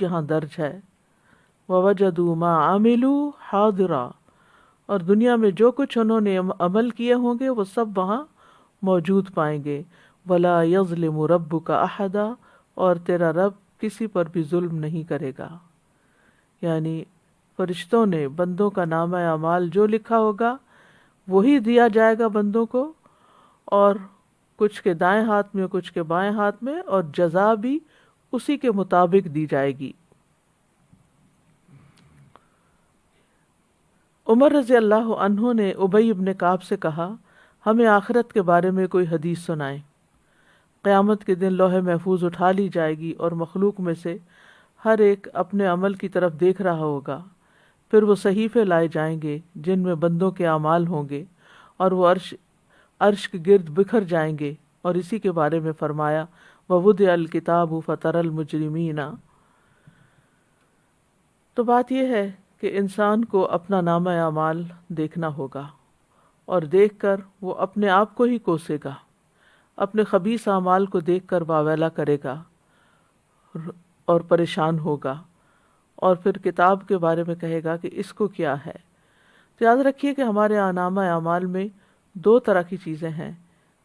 یہاں درج ہے۔ وَوَجَدُوا مَا عَمِلُوا حَاضِرًا، اور دنیا میں جو کچھ انہوں نے عمل کیے ہوں گے وہ سب وہاں موجود پائیں گے۔ وَلَا يَظْلِمُ رَبُّكَ أَحَدًا، اور تیرا رب کسی پر بھی ظلم نہیں کرے گا۔ یعنی فرشتوں نے بندوں کا نامہ اعمال جو لکھا ہوگا وہی دیا جائے گا بندوں کو، اور کچھ کے دائیں ہاتھ میں کچھ کے بائیں ہاتھ میں، اور جزا بھی اسی کے مطابق دی جائے گی۔ عمر رضی اللہ عنہ نے ابی بن کعب سے کہا، ہمیں آخرت کے بارے میں کوئی حدیث سنائیں۔ قیامت کے دن لوح محفوظ اٹھا لی جائے گی اور مخلوق میں سے ہر ایک اپنے عمل کی طرف دیکھ رہا ہوگا، پھر وہ صحیفے لائے جائیں گے جن میں بندوں کے اعمال ہوں گے، اور وہ عرش کے گرد بکھر جائیں گے، اور اسی کے بارے میں فرمایا وَوُضِعَ الْكِتَابُ فَتَرَى الْمُجْرِمِينَ۔ تو بات یہ ہے کہ انسان کو اپنا نامہ اعمال دیکھنا ہوگا، اور دیکھ کر وہ اپنے آپ کو ہی کوسے گا، اپنے خبیث اعمال کو دیکھ کر واویلا کرے گا اور پریشان ہوگا، اور پھر کتاب کے بارے میں کہے گا کہ اس کو کیا ہے۔ تو یاد رکھیے کہ ہمارے نامہ اعمال میں دو طرح کی چیزیں ہیں،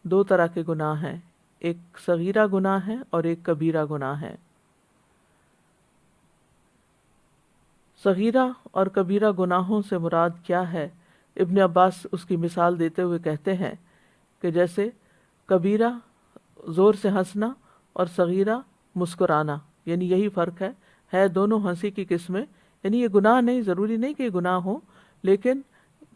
دو طرح کے گناہ ہیں، ایک صغیرہ گناہ ہے اور ایک کبیرہ گناہ ہے۔ صغیرہ اور کبیرہ گناہوں سے مراد کیا ہے؟ ابن عباس اس کی مثال دیتے ہوئے کہتے ہیں کہ جیسے کبیرہ زور سے ہنسنا اور صغیرہ مسکرانا، یعنی یہی فرق ہے دونوں ہنسی کی قسمیں، یعنی یہ گناہ نہیں، ضروری نہیں کہ یہ گناہ ہو، لیکن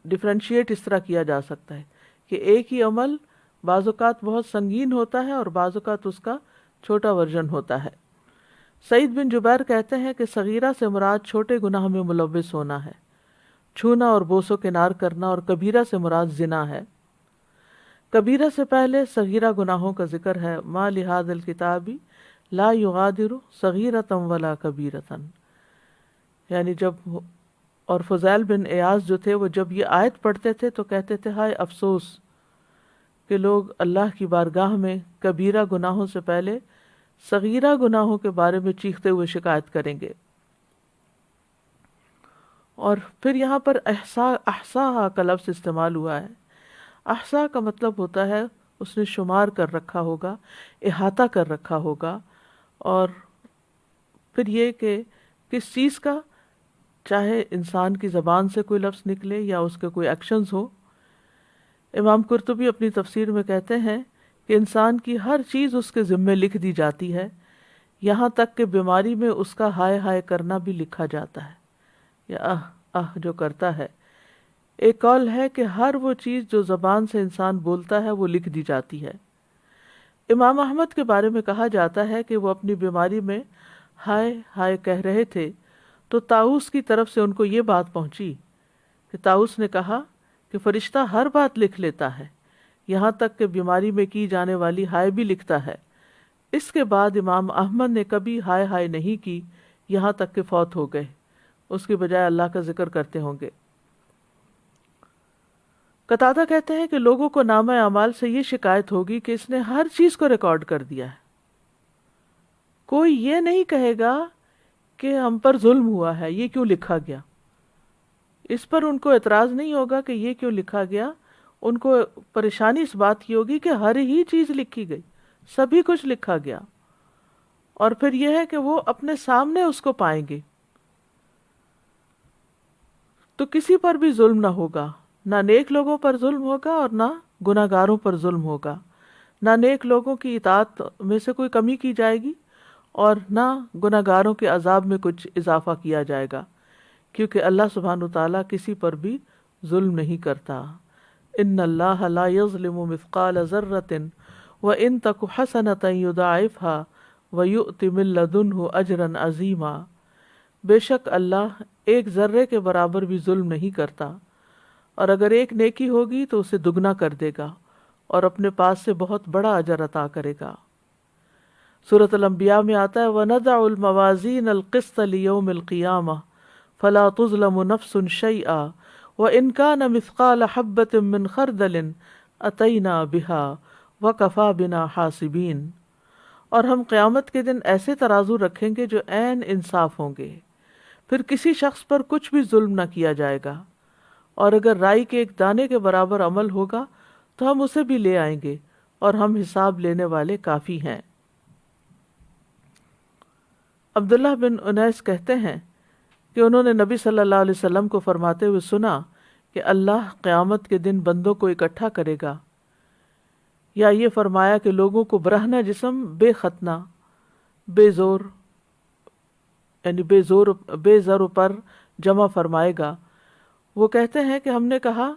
ڈفرینشیٹ اس طرح کیا جا سکتا ہے کہ ایک ہی عمل بعض اوقات بہت سنگین ہوتا ہے اور بعض اوقات اس کا چھوٹا ورژن ہوتا ہے۔ سعید بن جبیر کہتے ہیں کہ صغیرہ سے مراد چھوٹے گناہ میں ملوث ہونا ہے، چھونا اور بوس و کنار کرنا، اور کبیرہ سے مراد زنا ہے۔ کبیرہ سے پہلے صغیرہ گناہوں کا ذکر ہے، ما لہذا الکتاب لا یغادر صغیرۃ ولا کبیرۃ، یعنی جب اور فضیل بن ایاز جو تھے وہ جب یہ آیت پڑھتے تھے تو کہتے تھے ہائے افسوس کہ لوگ اللہ کی بارگاہ میں کبیرہ گناہوں سے پہلے صغیرہ گناہوں کے بارے میں چیختے ہوئے شکایت کریں گے۔ اور پھر یہاں پر احصاها کا لفظ استعمال ہوا ہے۔ احصا کا مطلب ہوتا ہے اس نے شمار کر رکھا ہوگا، احاطہ کر رکھا ہوگا، اور پھر یہ کہ کس چیز کا، چاہے انسان کی زبان سے کوئی لفظ نکلے یا اس کے کوئی ایکشنز ہو۔ امام قرطبی اپنی تفسیر میں کہتے ہیں کہ انسان کی ہر چیز اس کے ذمے لکھ دی جاتی ہے، یہاں تک کہ بیماری میں اس کا ہائے ہائے کرنا بھی لکھا جاتا ہے، یا جو کرتا ہے۔ ایک قول ہے کہ ہر وہ چیز جو زبان سے انسان بولتا ہے وہ لکھ دی جاتی ہے۔ امام احمد کے بارے میں کہا جاتا ہے کہ وہ اپنی بیماری میں ہائے ہائے کہہ رہے تھے تو طاؤس کی طرف سے ان کو یہ بات پہنچی کہ طاؤس نے کہا کہ فرشتہ ہر بات لکھ لیتا ہے، یہاں تک کہ بیماری میں کی جانے والی ہائے بھی لکھتا ہے۔ اس کے بعد امام احمد نے کبھی ہائے ہائے نہیں کی یہاں تک کہ فوت ہو گئے، اس کے بجائے اللہ کا ذکر کرتے ہوں گے۔ قتادہ کہتے ہیں کہ لوگوں کو نامہ اعمال سے یہ شکایت ہوگی کہ اس نے ہر چیز کو ریکارڈ کر دیا ہے، کوئی یہ نہیں کہے گا کہ ہم پر ظلم ہوا ہے، یہ کیوں لکھا گیا۔ اس پر ان کو اعتراض نہیں ہوگا کہ یہ کیوں لکھا گیا، ان کو پریشانی اس بات کی ہوگی کہ ہر ہی چیز لکھی گئی، سبھی کچھ لکھا گیا، اور پھر یہ ہے کہ وہ اپنے سامنے اس کو پائیں گے، تو کسی پر بھی ظلم نہ ہوگا، نہ نیک لوگوں پر ظلم ہوگا اور نہ گناہ گاروں پر ظلم ہوگا، نہ نیک لوگوں کی اطاعت میں سے کوئی کمی کی جائے گی اور نہ گناہ گاروں کے عذاب میں کچھ اضافہ کیا جائے گا، کیونکہ اللہ سبحانہ وتعالیٰ کسی پر بھی ظلم نہیں کرتا۔ ان اللہ لا یظلم مثقال ذرۃ وان تک حسنۃ یضاعفها ویؤت من لدنہ اجرا عظیما، بے شک اللہ ایک ذرے کے برابر بھی ظلم نہیں کرتا، اور اگر ایک نیکی ہوگی تو اسے دگنا کر دے گا اور اپنے پاس سے بہت بڑا اجر عطا کرے گا۔ سورۃ الانبیاء میں آتا ہے وَنَضَعُ الْمَوَازِينَ الْقِسْطَ لِيَوْمِ الْقِيَامَةِ فَلَا تُظْلَمُ نَفْسٌ شَيْئًا وَإِنْ كَانَ مِثْقَالَ حَبَّةٍ مِّنْ خَرْدَلٍ أَتَيْنَا بِهَا وَكَفَى بِنَا حَاسِبِينَ۔ اور ہم قیامت کے دن ایسے ترازو رکھیں گے جو عین انصاف ہوں گے، پھر کسی شخص پر کچھ بھی ظلم نہ کیا جائے گا، اور اگر رائی کے ایک دانے کے برابر عمل ہوگا تو ہم اسے بھی لے آئیں گے، اور ہم حساب لینے والے کافی ہیں۔ عبداللہ بن انیس کہتے ہیں کہ انہوں نے نبی صلی اللہ علیہ وسلم کو فرماتے ہوئے سنا کہ اللہ قیامت کے دن بندوں کو اکٹھا کرے گا، یا یہ فرمایا کہ لوگوں کو برہنہ جسم بے ختنہ، بے زور یعنی بے زر پر جمع فرمائے گا۔ وہ کہتے ہیں کہ ہم نے کہا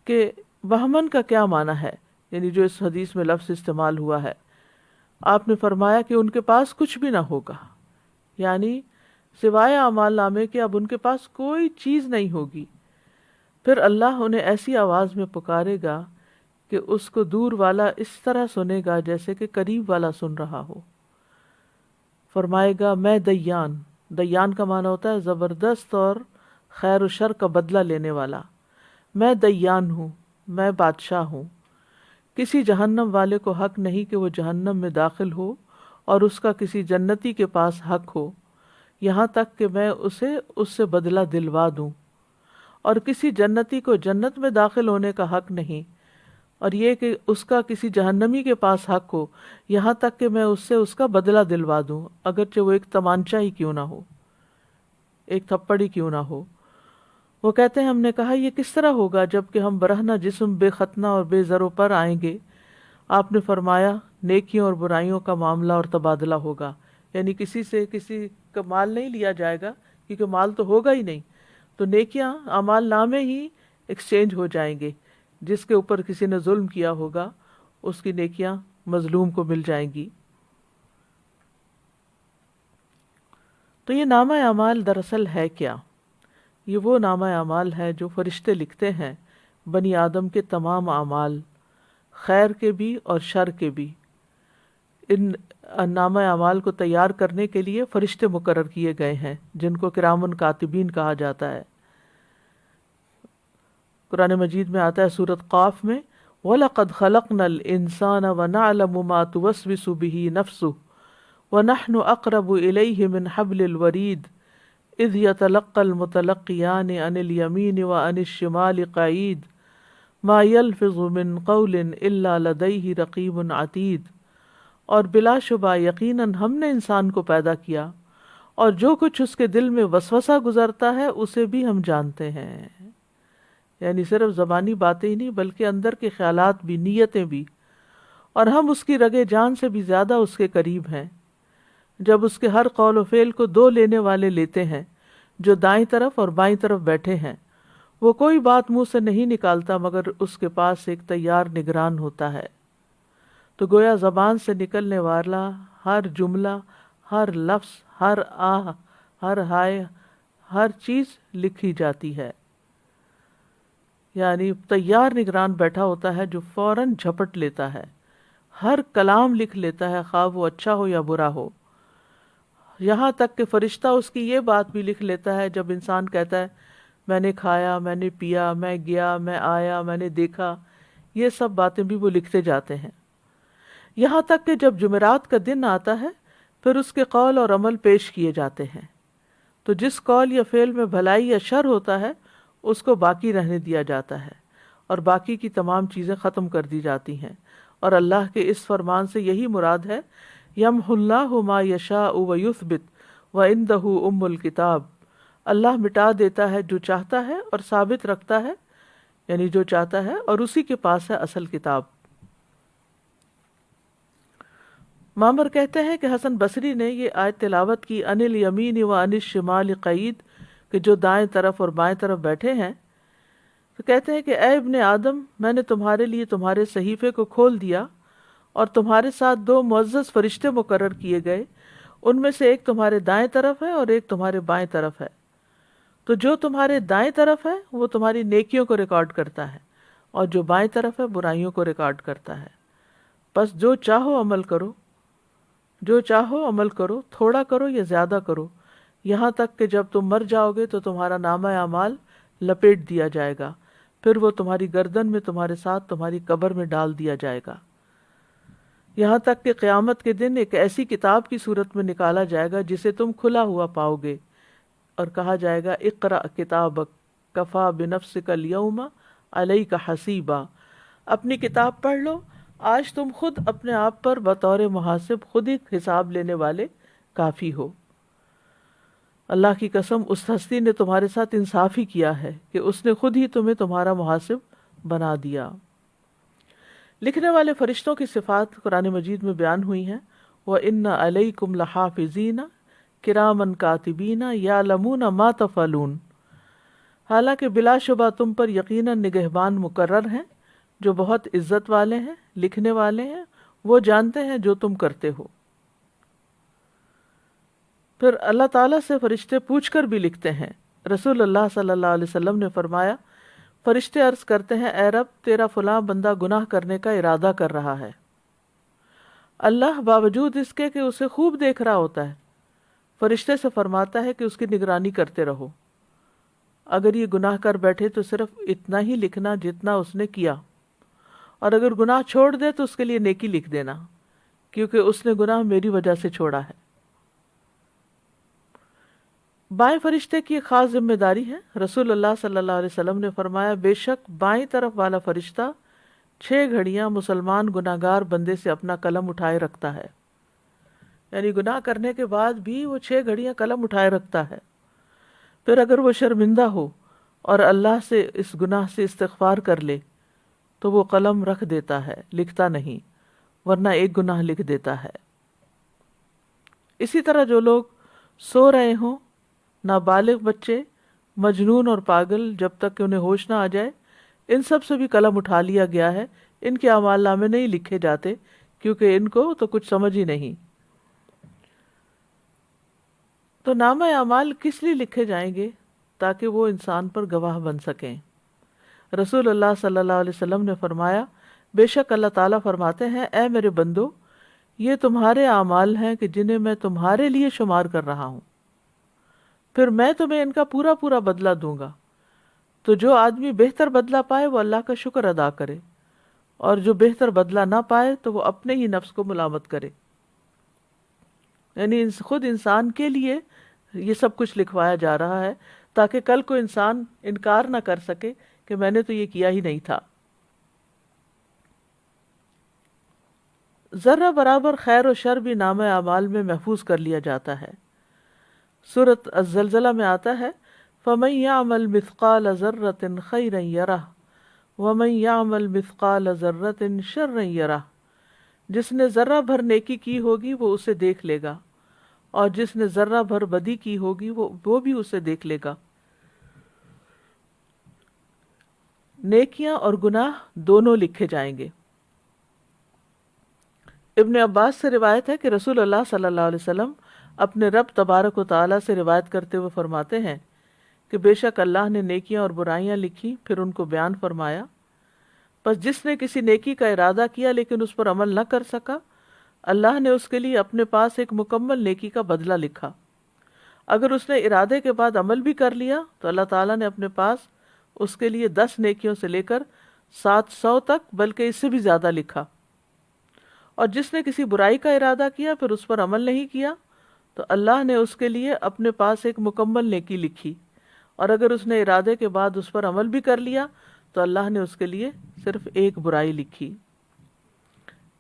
کہ وہمن کا کیا معنی ہے، یعنی جو اس حدیث میں لفظ استعمال ہوا ہے۔ آپ نے فرمایا کہ ان کے پاس کچھ بھی نہ ہوگا، یعنی سوائے اعمال نامے کے اب ان کے پاس کوئی چیز نہیں ہوگی۔ پھر اللہ انہیں ایسی آواز میں پکارے گا کہ اس کو دور والا اس طرح سنے گا جیسے کہ قریب والا سن رہا ہو۔ فرمائے گا میں دیان، دیان کا معنی ہوتا ہے زبردست اور خیر و شر کا بدلہ لینے والا، میں دیان ہوں، میں بادشاہ ہوں۔ کسی جہنم والے کو حق نہیں کہ وہ جہنم میں داخل ہو اور اس کا کسی جنتی کے پاس حق ہو، یہاں تک کہ میں اسے اس سے بدلہ دلوا دوں، اور کسی جنتی کو جنت میں داخل ہونے کا حق نہیں، اور یہ کہ اس کا کسی جہنمی کے پاس حق ہو، یہاں تک کہ میں اس سے اس کا بدلہ دلوا دوں، اگرچہ وہ ایک تمانچہ ہی کیوں نہ ہو، ایک تھپڑ ہی کیوں نہ ہو۔ وہ کہتے ہیں ہم نے کہا یہ کس طرح ہوگا جب کہ ہم برہنہ جسم بے ختنہ اور بے زرو پر آئیں گے؟ آپ نے فرمایا نیکیوں اور برائیوں کا معاملہ اور تبادلہ ہوگا، یعنی کسی سے کسی کا مال نہیں لیا جائے گا کیونکہ مال تو ہوگا ہی نہیں، تو نیکیاں اعمال نامے ہی ایکسچینج ہو جائیں گے، جس کے اوپر کسی نے ظلم کیا ہوگا اس کی نیکیاں مظلوم کو مل جائیں گی۔ تو یہ نامہ اعمال دراصل ہے کیا؟ یہ وہ نامہ اعمال ہے جو فرشتے لکھتے ہیں بنی آدم کے تمام اعمال، خیر کے بھی اور شر کے بھی۔ ان نامہ اعمال کو تیار کرنے کے لیے فرشتے مقرر کیے گئے ہیں جن کو کرامن کاتبین کہا جاتا ہے۔ قرآن مجید میں آتا ہے سورۃ قاف میں وَلَقَدْ خَلَقْنَا الْإِنسَانَ وَنَعْلَمُ مَا تُوَسْوِسُ بِهِ نَفْسُهُ وَنَحْنُ أَقْرَبُ إِلَيْهِ مِنْ حَبْلِ الْوَرِيدِ اذ يتلقى المتلقيان عن اليمين وعن الشمال قعيد ما يلفظ من قول الا لديه رقيب عتيد۔ اور بلا شبہ یقیناً ہم نے انسان کو پیدا کیا اور جو کچھ اس کے دل میں وسوسہ گزرتا ہے اسے بھی ہم جانتے ہیں، یعنی صرف زبانی باتیں ہی نہیں بلکہ اندر کے خیالات بھی، نیتیں بھی، اور ہم اس کی رگے جان سے بھی زیادہ اس کے قریب ہیں۔ جب اس کے ہر قول و فعل کو دو لینے والے لیتے ہیں جو دائیں طرف اور بائیں طرف بیٹھے ہیں، وہ کوئی بات منہ سے نہیں نکالتا مگر اس کے پاس ایک تیار نگران ہوتا ہے۔ تو گویا زبان سے نکلنے والا ہر جملہ، ہر لفظ، ہر آہ، ہر ہائے، ہر چیز لکھی جاتی ہے، یعنی تیار نگران بیٹھا ہوتا ہے جو فوراً جھپٹ لیتا ہے، ہر کلام لکھ لیتا ہے خواہ وہ اچھا ہو یا برا ہو۔ یہاں تک کہ فرشتہ اس کی یہ بات بھی لکھ لیتا ہے جب انسان کہتا ہے میں نے کھایا، میں نے پیا، میں گیا، میں آیا، میں نے دیکھا، یہ سب باتیں بھی وہ لکھتے جاتے ہیں۔ یہاں تک کہ جب جمعرات کا دن آتا ہے پھر اس کے قول اور عمل پیش کیے جاتے ہیں، تو جس قول یا فعل میں بھلائی یا شر ہوتا ہے اس کو باقی رہنے دیا جاتا ہے اور باقی کی تمام چیزیں ختم کر دی جاتی ہیں، اور اللہ کے اس فرمان سے یہی مراد ہے یمحو اللہ ما یشاء ویثبت وعندہ ام الکتاب، اللہ مٹا دیتا ہے جو چاہتا ہے اور ثابت رکھتا ہے، یعنی جو چاہتا ہے، اور اسی کے پاس ہے اصل کتاب۔ معمر کہتے ہیں کہ حسن بصری نے یہ آیت تلاوت کی عن الیمین وعن الشمال قعید، کہ جو دائیں طرف اور بائیں طرف بیٹھے ہیں، تو کہتے ہیں کہ اے ابن آدم، میں نے تمہارے لیے تمہارے صحیفے کو کھول دیا اور تمہارے ساتھ دو معزز فرشتے مقرر کیے گئے، ان میں سے ایک تمہارے دائیں طرف ہے اور ایک تمہارے بائیں طرف ہے۔ تو جو تمہارے دائیں طرف ہے وہ تمہاری نیکیوں کو ریکارڈ کرتا ہے، اور جو بائیں طرف ہے برائیوں کو ریکارڈ کرتا ہے۔ بس جو چاہو عمل کرو، جو چاہو عمل کرو، تھوڑا کرو یا زیادہ کرو، یہاں تک کہ جب تم مر جاؤ گے تو تمہارا نامہ اعمال لپیٹ دیا جائے گا، پھر وہ تمہاری گردن میں تمہارے ساتھ تمہاری قبر میں ڈال دیا جائے گا۔ یہاں تک کہ قیامت کے دن ایک ایسی کتاب کی صورت میں نکالا جائے گا جسے تم کھلا ہوا پاؤ گے، اور کہا جائے گا اقرأ کتابک کفا بنفسک الیوم علیک حسیبا، اپنی کتاب پڑھ لو، آج تم خود اپنے آپ پر بطور محاسب خود ہی حساب لینے والے کافی ہو۔ اللہ کی قسم اس ہستی نے تمہارے ساتھ انصاف ہی کیا ہے کہ اس نے خود ہی تمہیں تمہارا محاسب بنا دیا۔ لکھنے والے فرشتوں کی صفات قرآن مجید میں بیان ہوئی ہیں، وَإِنَّ عَلَيْكُمْ لَحَافِظِينَ کِرَامًا کاتبین یعلمون ما تفعلون، حالانکہ بلا شبہ تم پر یقیناً نگہبان مقرر ہیں جو بہت عزت والے ہیں، لکھنے والے ہیں، وہ جانتے ہیں جو تم کرتے ہو۔ پھر اللہ تعالیٰ سے فرشتے پوچھ کر بھی لکھتے ہیں۔ رسول اللہ صلی اللہ علیہ وسلم نے فرمایا، فرشتے عرض کرتے ہیں اے رب تیرا فلاں بندہ گناہ کرنے کا ارادہ کر رہا ہے، اللہ باوجود اس کے کہ اسے خوب دیکھ رہا ہوتا ہے فرشتے سے فرماتا ہے کہ اس کی نگرانی کرتے رہو، اگر یہ گناہ کر بیٹھے تو صرف اتنا ہی لکھنا جتنا اس نے کیا، اور اگر گناہ چھوڑ دے تو اس کے لیے نیکی لکھ دینا، کیونکہ اس نے گناہ میری وجہ سے چھوڑا ہے۔ بائیں فرشتے کی ایک خاص ذمہ داری ہے۔ رسول اللہ صلی اللہ علیہ وسلم نے فرمایا، بے شک بائیں طرف والا فرشتہ 6 گھڑیاں مسلمان گناہگار بندے سے اپنا قلم اٹھائے رکھتا ہے، یعنی گناہ کرنے کے بعد بھی وہ 6 گھڑیاں قلم اٹھائے رکھتا ہے، پھر اگر وہ شرمندہ ہو اور اللہ سے اس گناہ سے استغفار کر لے تو وہ قلم رکھ دیتا ہے، لکھتا نہیں، ورنہ ایک گناہ لکھ دیتا ہے۔ اسی طرح جو لوگ سو رہے ہوں، نابالغ بچے، مجنون اور پاگل، جب تک کہ انہیں ہوش نہ آ جائے، ان سب سے بھی قلم اٹھا لیا گیا ہے، ان کے اعمال نامے نہیں لکھے جاتے کیونکہ ان کو تو کچھ سمجھ ہی نہیں۔ تو نامہ اعمال کس لیے لکھے جائیں گے؟ تاکہ وہ انسان پر گواہ بن سکیں۔ رسول اللہ صلی اللہ علیہ وسلم نے فرمایا، بے شک اللہ تعالیٰ فرماتے ہیں اے میرے بندو، یہ تمہارے اعمال ہیں کہ جنہیں میں تمہارے لیے شمار کر رہا ہوں، پھر میں تمہیں ان کا پورا پورا بدلہ دوں گا۔ تو جو آدمی بہتر بدلہ پائے وہ اللہ کا شکر ادا کرے، اور جو بہتر بدلہ نہ پائے تو وہ اپنے ہی نفس کو ملامت کرے۔ یعنی خود انسان کے لیے یہ سب کچھ لکھوایا جا رہا ہے تاکہ کل کو انسان انکار نہ کر سکے کہ میں نے تو یہ کیا ہی نہیں تھا۔ ذرہ برابر خیر و شر بھی نامہ اعمال میں محفوظ کر لیا جاتا ہے۔ سورۃ الزلزلہ میں آتا ہے، فَمَن يَعْمَلْ مِثْقَالَ ذَرَّةٍ خَيْرًا يَرَهُ وَمَن يَعْمَلْ مِثْقَالَ ذَرَّةٍ شَرًّا يَرَهُ، جس نے ذرہ بھر نیکی کی ہوگی وہ اسے دیکھ لے گا، اور جس نے ذرہ بھر بدی کی ہوگی وہ بھی اسے دیکھ لے گا۔ نیکیاں اور گناہ دونوں لکھے جائیں گے۔ ابن عباس سے روایت ہے کہ رسول اللہ صلی اللہ علیہ وسلم اپنے رب تبارک و تعالیٰ سے روایت کرتے ہوئے فرماتے ہیں کہ بے شک اللہ نے نیکیاں اور برائیاں لکھی، پھر ان کو بیان فرمایا، پس جس نے کسی نیکی کا ارادہ کیا لیکن اس پر عمل نہ کر سکا، اللہ نے اس کے لیے اپنے پاس ایک مکمل نیکی کا بدلہ لکھا۔ اگر اس نے ارادے کے بعد عمل بھی کر لیا تو اللہ تعالیٰ نے اپنے پاس اس کے لیے 10 نیکیوں سے لے کر 700 تک بلکہ اس سے بھی زیادہ لکھا۔ اور جس نے کسی برائی کا ارادہ کیا پھر اس پر عمل نہیں کیا تو اللہ نے اس کے لیے اپنے پاس ایک مکمل نیکی لکھی، اور اگر اس نے ارادے کے بعد اس پر عمل بھی کر لیا تو اللہ نے اس کے لیے صرف ایک برائی لکھی۔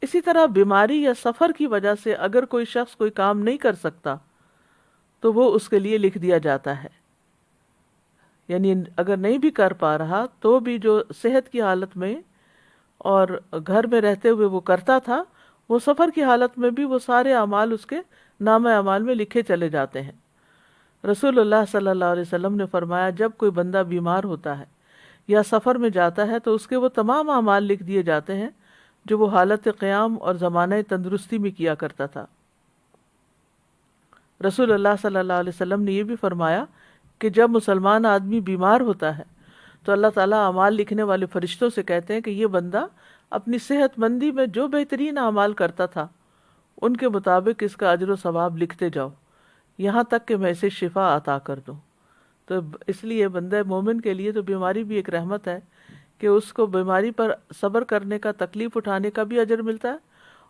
اسی طرح بیماری یا سفر کی وجہ سے اگر کوئی شخص کوئی کام نہیں کر سکتا تو وہ اس کے لیے لکھ دیا جاتا ہے، یعنی اگر نہیں بھی کر پا رہا تو بھی جو صحت کی حالت میں اور گھر میں رہتے ہوئے وہ کرتا تھا، وہ سفر کی حالت میں بھی وہ سارے اعمال اس کے نامہ اعمال میں لکھے چلے جاتے ہیں۔ رسول اللہ صلی اللہ علیہ وسلم نے فرمایا، جب کوئی بندہ بیمار ہوتا ہے یا سفر میں جاتا ہے تو اس کے وہ تمام اعمال لکھ دیے جاتے ہیں جو وہ حالت قیام اور زمانہ تندرستی میں کیا کرتا تھا۔ رسول اللہ صلی اللہ علیہ وسلم نے یہ بھی فرمایا کہ جب مسلمان آدمی بیمار ہوتا ہے تو اللہ تعالیٰ اعمال لکھنے والے فرشتوں سے کہتے ہیں کہ یہ بندہ اپنی صحت مندی میں جو بہترین اعمال کرتا تھا ان کے مطابق اس کا اجر و ثواب لکھتے جاؤ یہاں تک کہ میں اسے شفا عطا کر دوں۔ تو اس لیے بندہ مومن کے لیے تو بیماری بھی ایک رحمت ہے کہ اس کو بیماری پر صبر کرنے کا، تکلیف اٹھانے کا بھی اجر ملتا ہے،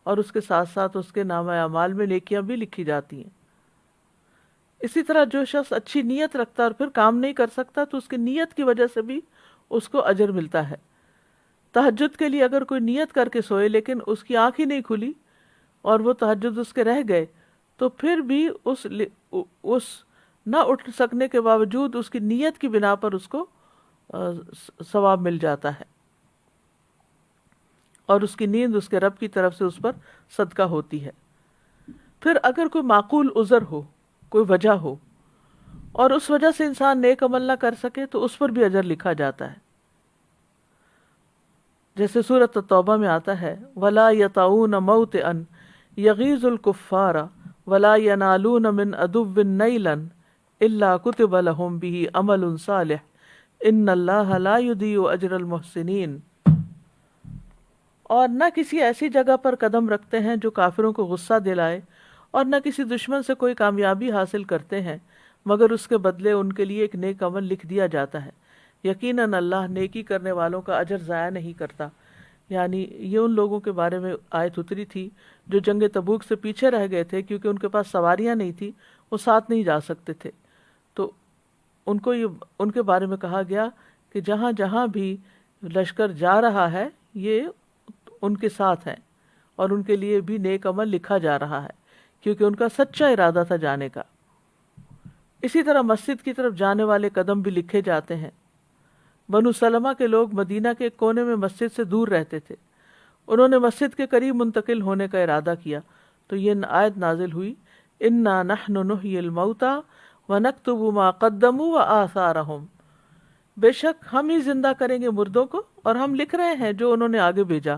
اور اس کے ساتھ ساتھ اس کے نامہ اعمال میں نیکیاں بھی لکھی جاتی ہیں۔ اسی طرح جو شخص اچھی نیت رکھتا ہے اور پھر کام نہیں کر سکتا تو اس کی نیت کی وجہ سے بھی اس کو اجر ملتا ہے۔ تہجد کے لیے اگر کوئی نیت کر کے سوئے لیکن اس کی آنکھ ہی نہیں کھلی اور وہ تہجد اس کے رہ گئے تو پھر بھی اس نہ اٹھ سکنے کے باوجود اس کی نیت کی بنا پر اس کو ثواب مل جاتا ہے، اور اس کی نیند اس کے رب کی طرف سے اس پر صدقہ ہوتی ہے۔ پھر اگر کوئی معقول عذر ہو، کوئی وجہ ہو، اور اس وجہ سے انسان نیک عمل نہ کر سکے تو اس پر بھی اجر لکھا جاتا ہے۔ جیسے سورۃ التوبہ میں آتا ہے وَلَا يَطَعُونَ مَوْطِئًا يَغِيظُ الْكُفَّارَ وَلَا يَنَالُونَ مِنْ عَدُوٍّ نَيْلًا إِلَّا كُتِبَ لَهُمْ بِهِ عَمَلٌ صَالِحٌ إِنَّ اللَّهَ لَا يُضِيعُ أَجْرَ الْمُحْسِنِينَ۔ اور نہ کسی ایسی جگہ پر قدم رکھتے ہیں جو کافروں کو غصہ دلائے، اور نہ کسی دشمن سے کوئی کامیابی حاصل کرتے ہیں مگر اس کے بدلے ان کے لیے ایک نیک عمل لکھ دیا جاتا ہے۔ یقیناً اللہ نیکی کرنے والوں کا اجر ضائع نہیں کرتا۔ یعنی یہ ان لوگوں کے بارے میں آیت اتری تھی جو جنگ تبوک سے پیچھے رہ گئے تھے کیونکہ ان کے پاس سواریاں نہیں تھی، وہ ساتھ نہیں جا سکتے تھے، تو ان کے بارے میں کہا گیا کہ جہاں جہاں بھی لشکر جا رہا ہے یہ ان کے ساتھ ہیں اور ان کے لیے بھی نیک عمل لکھا جا رہا ہے کیونکہ ان کا سچا ارادہ تھا جانے کا۔ اسی طرح مسجد کی طرف جانے والے قدم بھی لکھے جاتے ہیں۔ بنو سلمہ کے لوگ مدینہ کے ایک کونے میں مسجد سے دور رہتے تھے، انہوں نے مسجد کے قریب منتقل ہونے کا ارادہ کیا تو یہ آیت نازل ہوئی اِنَّا نَحْنُ نُحْيِي الْمَوْتَى وَنَكْتُبُ مَا قَدَّمُوا وَآثَارَهُمْ، بے شک ہم ہی زندہ کریں گے مردوں کو اور ہم لکھ رہے ہیں جو انہوں نے آگے بھیجا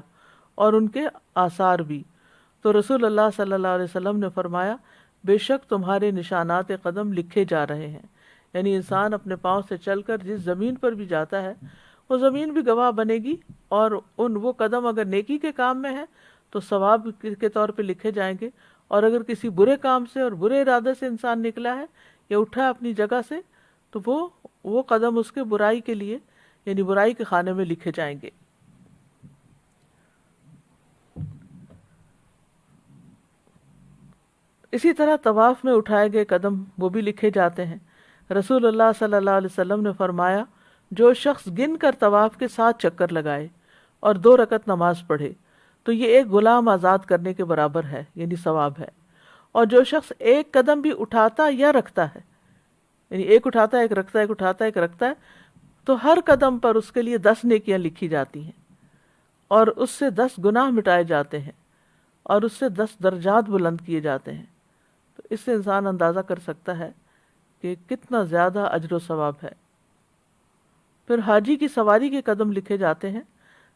اور ان کے آثار بھی۔ تو رسول اللہ صلی اللہ علیہ وسلم نے فرمایا بے شک تمہارے نشانات قدم لکھے جا رہے ہیں، یعنی انسان اپنے پاؤں سے چل کر جس زمین پر بھی جاتا ہے وہ زمین بھی گواہ بنے گی، اور وہ قدم اگر نیکی کے کام میں ہے تو ثواب کے طور پہ لکھے جائیں گے، اور اگر کسی برے کام سے اور برے ارادے سے انسان نکلا ہے یا اٹھا اپنی جگہ سے تو وہ قدم اس کے برائی کے لیے یعنی برائی کے خانے میں لکھے جائیں گے۔ اسی طرح طواف میں اٹھائے گئے قدم وہ بھی لکھے جاتے ہیں۔ رسول اللہ صلی اللہ علیہ وسلم نے فرمایا جو شخص گن کر طواف کے 7 چکر لگائے اور 2 رکعت نماز پڑھے تو یہ ایک غلام آزاد کرنے کے برابر ہے، یعنی ثواب ہے۔ اور جو شخص ایک قدم بھی اٹھاتا یا رکھتا ہے، یعنی ایک اٹھاتا ہے ایک رکھتا ہے ایک اٹھاتا ہے ایک رکھتا ہے، تو ہر قدم پر اس کے لیے 10 نیکیاں لکھی جاتی ہیں اور اس سے 10 گناہ مٹائے جاتے ہیں اور اس سے 10 درجات بلند کیے جاتے ہیں۔ تو اس سے انسان اندازہ کر سکتا ہے کہ کتنا زیادہ اجر و ثواب ہے۔ پھر حاجی کی سواری کے قدم لکھے جاتے ہیں۔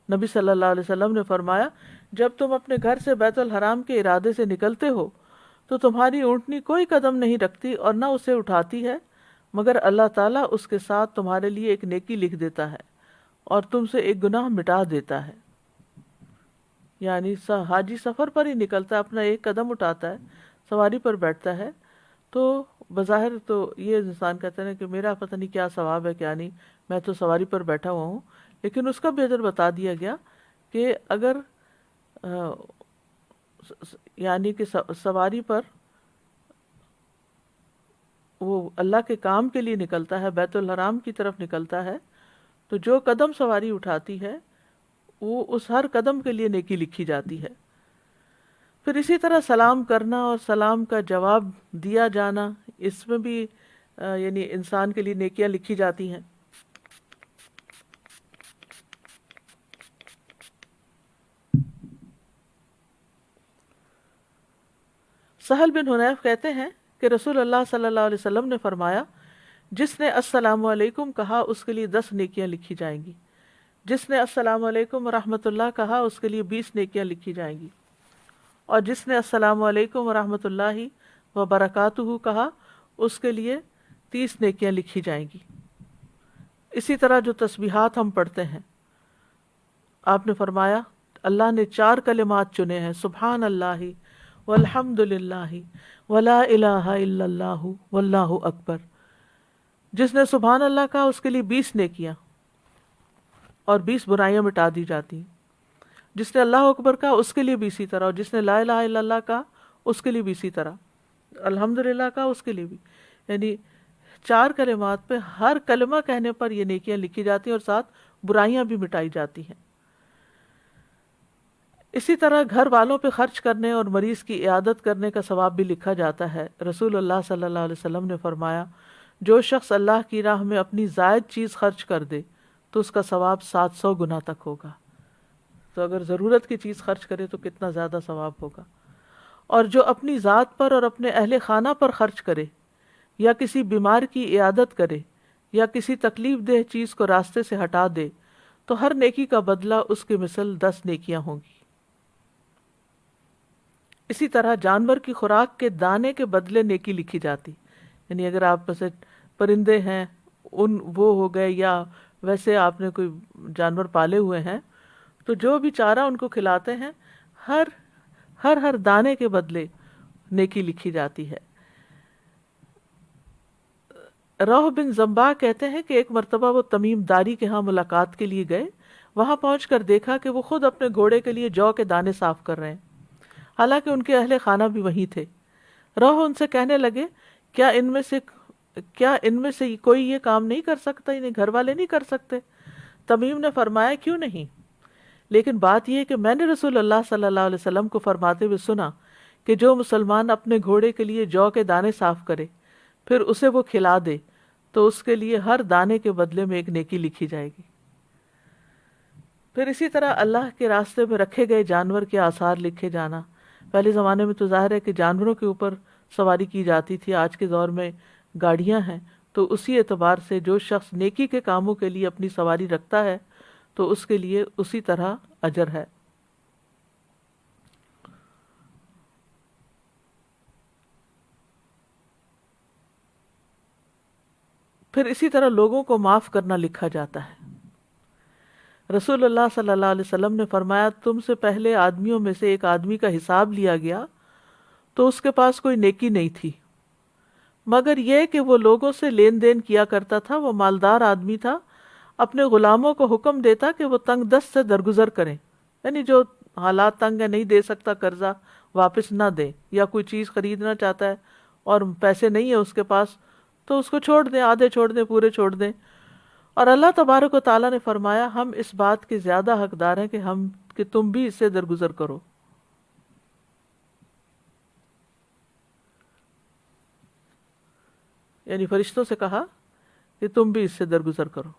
نبی صلی اللہ علیہ وسلم نے فرمایا جب تم اپنے گھر سے بیت الحرام کے ارادے سے نکلتے ہو تو تمہاری اونٹنی کوئی قدم نہیں رکھتی اور نہ اسے اٹھاتی ہے مگر اللہ تعالیٰ اس کے ساتھ تمہارے لیے ایک نیکی لکھ دیتا ہے اور تم سے ایک گناہ مٹا دیتا ہے۔ یعنی حاجی سفر پر ہی نکلتا ہے، اپنا ایک قدم اٹھاتا ہے، سواری پر بیٹھتا ہے، تو بظاہر تو یہ انسان کہتا ہے کہ میرا پتہ نہیں کیا ثواب ہے کیا نہیں، میں تو سواری پر بیٹھا ہوا ہوں، لیکن اس کا بھی اجر بتا دیا گیا کہ اگر یعنی کہ سواری پر وہ اللہ کے کام کے لیے نکلتا ہے، بیت الحرام کی طرف نکلتا ہے، تو جو قدم سواری اٹھاتی ہے وہ اس ہر قدم کے لیے نیکی لکھی جاتی ہے۔ پھر اسی طرح سلام کرنا اور سلام کا جواب دیا جانا، اس میں بھی یعنی انسان کے لیے نیکیاں لکھی جاتی ہیں۔ سہل بن حنیف کہتے ہیں کہ رسول اللہ صلی اللہ علیہ وسلم نے فرمایا جس نے السلام علیکم کہا اس کے لیے 10 نیکیاں لکھی جائیں گی، جس نے السلام علیکم ورحمۃ اللہ کہا اس کے لیے 20 نیکیاں لکھی جائیں گی، اور جس نے السلام علیکم ورحمۃ اللہ وبرکاتہ کہا اس کے لیے 30 نیکیاں لکھی جائیں گی۔ اسی طرح جو تسبیحات ہم پڑھتے ہیں، آپ نے فرمایا اللہ نے 4 کلمات چنے ہیں، سبحان اللہ والحمد للہ ولا الہ الا اللہ واللہ اکبر۔ جس نے سبحان اللہ کہا اس کے لیے 20 نیکیاں اور 20 برائیاں مٹا دی جاتی ہیں۔ جس نے اللہ اکبر کہا اس کے لیے بھی اسی طرح، اور جس نے لا الہ الا اللہ کہا اس کے لیے بھی اسی طرح، الحمدللہ کہا اس کے لیے بھی، یعنی 4 کلمات پہ ہر کلمہ کہنے پر یہ نیکیاں لکھی جاتی ہیں اور ساتھ برائیاں بھی مٹائی جاتی ہیں۔ اسی طرح گھر والوں پہ خرچ کرنے اور مریض کی عیادت کرنے کا ثواب بھی لکھا جاتا ہے۔ رسول اللہ صلی اللہ علیہ وسلم نے فرمایا، جو شخص اللہ کی راہ میں اپنی زائد چیز خرچ کر دے تو اس کا ثواب 700 گنا تک ہوگا۔ تو اگر ضرورت کی چیز خرچ کرے تو کتنا زیادہ ثواب ہوگا۔ اور جو اپنی ذات پر اور اپنے اہل خانہ پر خرچ کرے، یا کسی بیمار کی عیادت کرے، یا کسی تکلیف دہ چیز کو راستے سے ہٹا دے، تو ہر نیکی کا بدلہ اس کی مثل 10 نیکیاں ہوں گی۔ اسی طرح جانور کی خوراک کے دانے کے بدلے نیکی لکھی جاتی، یعنی اگر آپ میں سے پرندے ہیں وہ ہو گئے، یا ویسے آپ نے کوئی جانور پالے ہوئے ہیں تو جو بھی چارہ ان کو کھلاتے ہیں ہر دانے کے بدلے نیکی لکھی جاتی ہے۔ روح بن زمبا کہتے ہیں کہ ایک مرتبہ وہ تمیم داری کے ہاں ملاقات کے لیے گئے، وہاں پہنچ کر دیکھا کہ وہ خود اپنے گھوڑے کے لیے جو کے دانے صاف کر رہے ہیں، حالانکہ ان کے اہل خانہ بھی وہیں تھے۔ روح ان سے کہنے لگے، کیا ان میں سے کوئی یہ کام نہیں کر سکتا، انہیں گھر والے نہیں کر سکتے؟ تمیم نے فرمایا، کیوں نہیں، لیکن بات یہ ہے کہ میں نے رسول اللہ صلی اللہ علیہ وسلم کو فرماتے ہوئے سنا کہ جو مسلمان اپنے گھوڑے کے لیے جو کے دانے صاف کرے پھر اسے وہ کھلا دے تو اس کے لیے ہر دانے کے بدلے میں ایک نیکی لکھی جائے گی۔ پھر اسی طرح اللہ کے راستے میں رکھے گئے جانور کے آثار لکھے جانا۔ پہلے زمانے میں تو ظاہر ہے کہ جانوروں کے اوپر سواری کی جاتی تھی، آج کے دور میں گاڑیاں ہیں، تو اسی اعتبار سے جو شخص نیکی کے کاموں کے لیے اپنی سواری رکھتا ہے تو اس کے لیے اسی طرح اجر ہے۔ پھر اسی طرح لوگوں کو معاف کرنا لکھا جاتا ہے۔ رسول اللہ صلی اللہ علیہ وسلم نے فرمایا، تم سے پہلے آدمیوں میں سے ایک آدمی کا حساب لیا گیا تو اس کے پاس کوئی نیکی نہیں تھی مگر یہ کہ وہ لوگوں سے لین دین کیا کرتا تھا۔ وہ مالدار آدمی تھا، اپنے غلاموں کو حکم دیتا کہ وہ تنگ دست سے درگزر کریں، یعنی جو حالات تنگ ہے، نہیں دے سکتا قرضہ، واپس نہ دے، یا کوئی چیز خریدنا چاہتا ہے اور پیسے نہیں ہے اس کے پاس تو اس کو چھوڑ دیں، آدھے چھوڑ دیں، پورے چھوڑ دیں۔ اور اللہ تبارک و تعالیٰ نے فرمایا، ہم اس بات کے زیادہ حقدار ہیں کہ تم بھی اس سے درگزر کرو۔ یعنی فرشتوں سے کہا کہ تم بھی اس سے درگزر کرو۔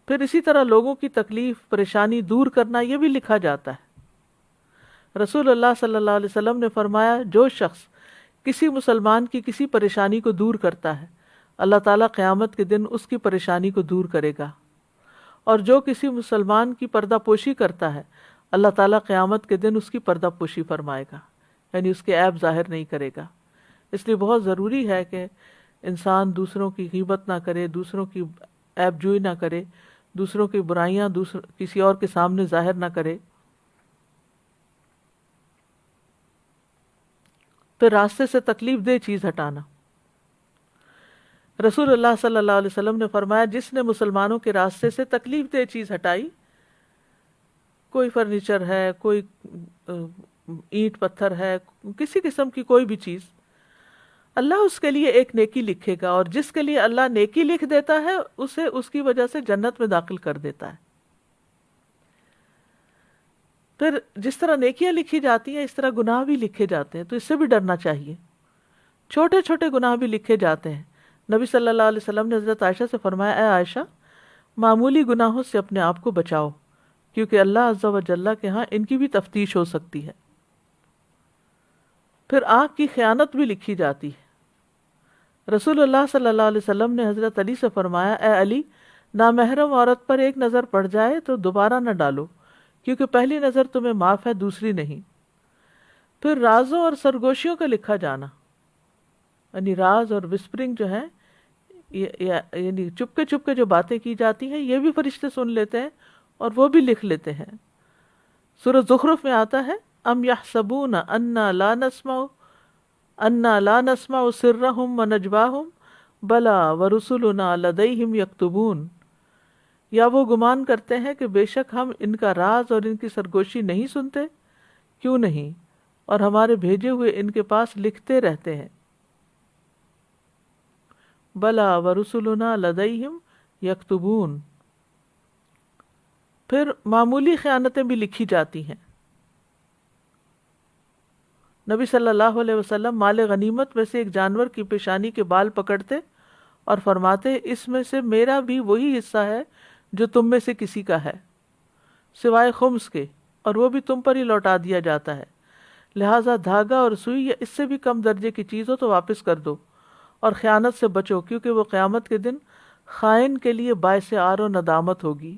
پھر اسی طرح لوگوں کی تکلیف پریشانی دور کرنا یہ بھی لکھا جاتا ہے۔ رسول اللہ صلی اللہ علیہ وسلم نے فرمایا، جو شخص کسی مسلمان کی کسی پریشانی کو دور کرتا ہے، اللہ تعالیٰ قیامت کے دن اس کی پریشانی کو دور کرے گا، اور جو کسی مسلمان کی پردہ پوشی کرتا ہے، اللہ تعالیٰ قیامت کے دن اس کی پردہ پوشی فرمائے گا، یعنی اس کے عیب ظاہر نہیں کرے گا۔ اس لیے بہت ضروری ہے کہ انسان دوسروں کی غیبت نہ کرے، دوسروں کی عیب جوئی نہ کرے، دوسروں کی برائیاں کسی اور کے سامنے ظاہر نہ کرے۔ پھر راستے سے تکلیف دہ چیز ہٹانا۔ رسول اللہ صلی اللہ علیہ وسلم نے فرمایا، جس نے مسلمانوں کے راستے سے تکلیف دہ چیز ہٹائی، کوئی فرنیچر ہے، کوئی اینٹ پتھر ہے، کسی قسم کی کوئی بھی چیز، اللہ اس کے لیے ایک نیکی لکھے گا، اور جس کے لیے اللہ نیکی لکھ دیتا ہے اسے اس کی وجہ سے جنت میں داخل کر دیتا ہے۔ پھر جس طرح نیکیاں لکھی جاتی ہیں اس طرح گناہ بھی لکھے جاتے ہیں، تو اس سے بھی ڈرنا چاہیے۔ چھوٹے چھوٹے گناہ بھی لکھے جاتے ہیں۔ نبی صلی اللہ علیہ وسلم نے حضرت عائشہ سے فرمایا، اے عائشہ، معمولی گناہوں سے اپنے آپ کو بچاؤ، کیونکہ اللہ عز و جل کے ہاں ان کی بھی تفتیش ہو سکتی ہے۔ پھر آنکھ کی خیانت بھی لکھی جاتی ہے۔ رسول اللہ صلی اللہ علیہ وسلم نے حضرت علی سے فرمایا، اے علی، نامحرم عورت پر ایک نظر پڑ جائے تو دوبارہ نہ ڈالو، کیونکہ پہلی نظر تمہیں معاف ہے، دوسری نہیں۔ پھر رازوں اور سرگوشیوں کا لکھا جانا، یعنی راز اور وسپرنگ جو ہے، یعنی چپکے چپکے جو باتیں کی جاتی ہیں، یہ بھی فرشتے سن لیتے ہیں اور وہ بھی لکھ لیتے ہیں۔ سورہ زخرف میں آتا ہے، ام یحسبون انا لا نسمع سرهم ونجواهم بلا ورسلنا لدیہم یکتبون۔ یا وہ گمان کرتے ہیں کہ بے شک ہم ان کا راز اور ان کی سرگوشی نہیں سنتے؟ کیوں نہیں، اور ہمارے بھیجے ہوئے ان کے پاس لکھتے رہتے ہیں۔ بلا ورسلنا لدیہم یکتبون، پھر معمولی خیانتیں بھی لکھی جاتی ہیں۔ نبی صلی اللہ علیہ وسلم مال غنیمت میں سے ایک جانور کی پیشانی کے بال پکڑتے اور فرماتے اس میں سے میرا بھی وہی حصہ ہے جو تم میں سے کسی کا ہے، سوائے خمس کے، اور وہ بھی تم پر ہی لوٹا دیا جاتا ہے، لہٰذا دھاگا اور سوئی یا اس سے بھی کم درجے کی چیز ہو تو واپس کر دو، اور خیانت سے بچو کیونکہ وہ قیامت کے دن خائن کے لیے باعث عار و ندامت ہوگی۔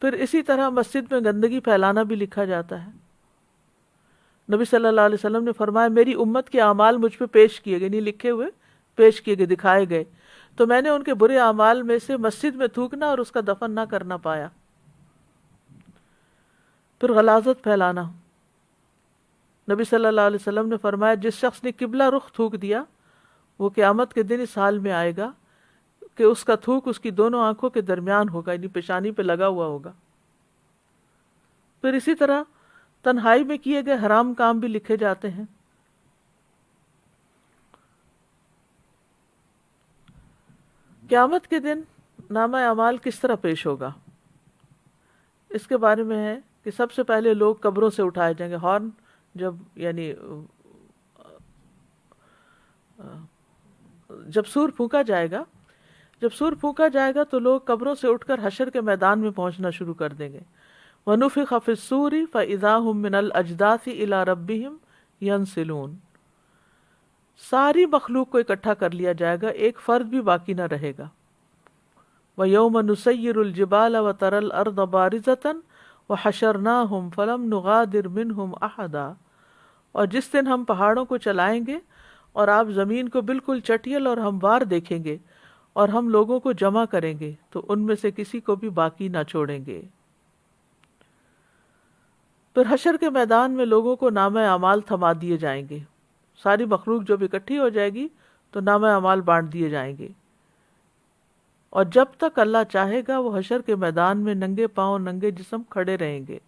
پھر اسی طرح مسجد میں گندگی پھیلانا بھی لکھا جاتا ہے۔ نبی صلی اللہ علیہ وسلم نے فرمایا میری امت کے اعمال مجھ پہ پیش کیے گئے، نہیں لکھے ہوئے، پیش کیے گئے، دکھائے گئے، تو میں نے ان کے برے اعمال میں سے مسجد میں تھوکنا اور اس کا دفن نہ کرنا پایا۔ پھر غلاظت پھیلانا، نبی صلی اللہ علیہ وسلم نے فرمایا جس شخص نے قبلہ رخ تھوک دیا وہ قیامت کے دن اس حال میں آئے گا کہ اس کا تھوک اس کی دونوں آنکھوں کے درمیان ہوگا، یعنی پیشانی پہ لگا ہوا ہوگا۔ پھر اسی طرح تنہائی میں کیے گئے حرام کام بھی لکھے جاتے ہیں۔ قیامت کے دن نامہ اعمال کس طرح پیش ہوگا، اس کے بارے میں ہے کہ سب سے پہلے لوگ قبروں سے اٹھائے جائیں گے، ہارن جب یعنی جب سور پھونکا جائے گا، جب سور پھونکا جائے گا تو لوگ قبروں سے اٹھ کر حشر کے میدان میں پہنچنا شروع کر دیں گے۔ وَنُفِخَ فِي الصُّورِ فَإِذَا هُم مِّنَ الْأَجْدَاثِ إِلَىٰ رَبِّهِمْ يَنْسِلُونَ، ساری مخلوق کو اکٹھا کر لیا جائے گا، ایک فرد بھی باقی نہ رہے گا۔ وَيَوْمَ نُسَيِّرُ الْجِبَالَ وَتَرَى الْأَرْضَ بَارِزَةً وَحَشَرْنَاهُمْ فَلَمْ نُغَادِرْ مِنْهُمْ أَحَدًا، اور جس دن ہم پہاڑوں کو چلائیں گے اور آپ زمین کو بالکل چٹیل اور ہموار دیکھیں گے اور ہم لوگوں کو جمع کریں گے تو ان میں سے کسی کو بھی باقی نہ چھوڑیں گے۔ پھر حشر کے میدان میں لوگوں کو نامہ اعمال تھما دیے جائیں گے، ساری مخلوق جب اکٹھی ہو جائے گی تو نامہ اعمال بانٹ دیے جائیں گے، اور جب تک اللہ چاہے گا وہ حشر کے میدان میں ننگے پاؤں ننگے جسم کھڑے رہیں گے،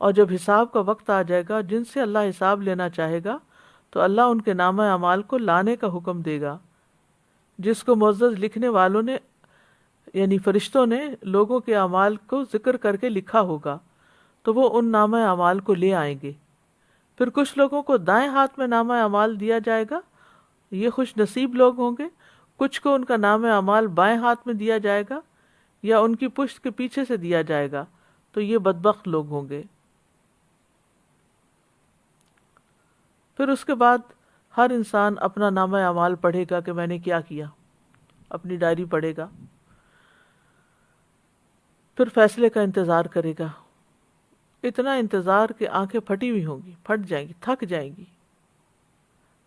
اور جب حساب کا وقت آ جائے گا جن سے اللہ حساب لینا چاہے گا تو اللہ ان کے نامہ اعمال کو لانے کا حکم دے گا، جس کو معزز لکھنے والوں نے یعنی فرشتوں نے لوگوں کے اعمال کو ذکر کر کے لکھا ہوگا تو وہ ان نامہ اعمال کو لے آئیں گے۔ پھر کچھ لوگوں کو دائیں ہاتھ میں نامہ اعمال دیا جائے گا، یہ خوش نصیب لوگ ہوں گے، کچھ کو ان کا نامہ اعمال بائیں ہاتھ میں دیا جائے گا یا ان کی پشت کے پیچھے سے دیا جائے گا، تو یہ بدبخت لوگ ہوں گے۔ پھر اس کے بعد ہر انسان اپنا نامہ اعمال پڑھے گا کہ میں نے کیا کیا، اپنی ڈائری پڑھے گا، پھر فیصلے کا انتظار کرے گا، اتنا انتظار کہ آنکھیں پھٹی ہوئی ہوں گی، پھٹ جائیں گی، تھک جائیں گی۔